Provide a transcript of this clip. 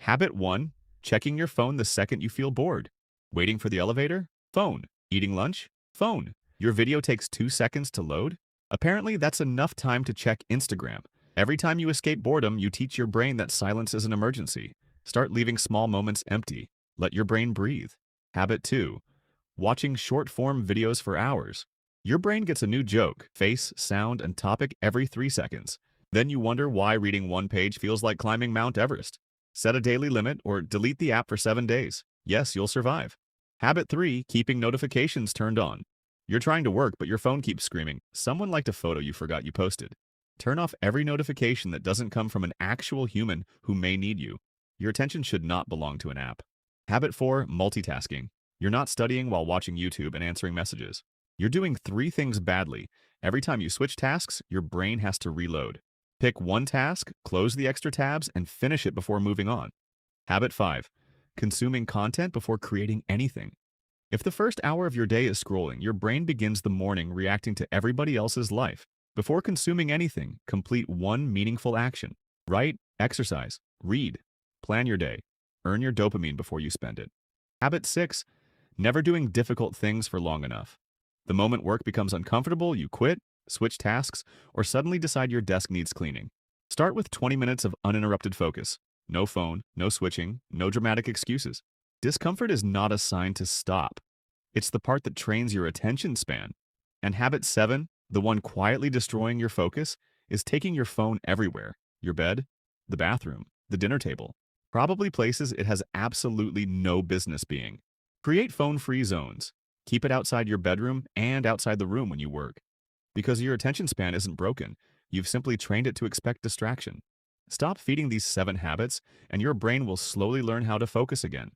Habit 1, checking your phone the second you feel bored. Waiting for the elevator? Phone. Eating lunch? Phone. Your video takes 2 seconds to load? Apparently, that's enough time to check Instagram. Every time you escape boredom, you teach your brain that silence is an emergency. Start leaving small moments empty. Let your brain breathe. Habit 2, watching short-form videos for hours. Your brain gets a new joke, face, sound, and topic every 3 seconds. Then you wonder why reading one page feels like climbing Mount Everest. Set a daily limit or delete the app for 7 days. Yes, you'll survive. Habit 3, keeping notifications turned on. You're trying to work, but your phone keeps screaming, "Someone liked a photo you forgot you posted." Turn off every notification that doesn't come from an actual human who may need you. Your attention should not belong to an app. Habit 4, multitasking. You're not studying while watching YouTube and answering messages. You're doing 3 things badly. Every time you switch tasks, your brain has to reload. Pick one task, close the extra tabs, and finish it before moving on. Habit 5, consuming content before creating anything. If the first hour of your day is scrolling, your brain begins the morning reacting to everybody else's life. Before consuming anything, complete one meaningful action. Write, exercise, read, plan your day. Earn your dopamine before you spend it. Habit 6, never doing difficult things for long enough. The moment work becomes uncomfortable, you quit, switch tasks, or suddenly decide your desk needs cleaning. Start with 20 minutes of uninterrupted focus. No phone, no switching, no dramatic excuses. Discomfort is not a sign to stop. It's the part that trains your attention span. And habit 7, the one quietly destroying your focus, is taking your phone everywhere. Your bed, the bathroom, the dinner table. Probably places it has absolutely no business being. Create phone-free zones. Keep it outside your bedroom and outside the room when you work. Because your attention span isn't broken, you've simply trained it to expect distraction. Stop feeding these 7 habits, and your brain will slowly learn how to focus again.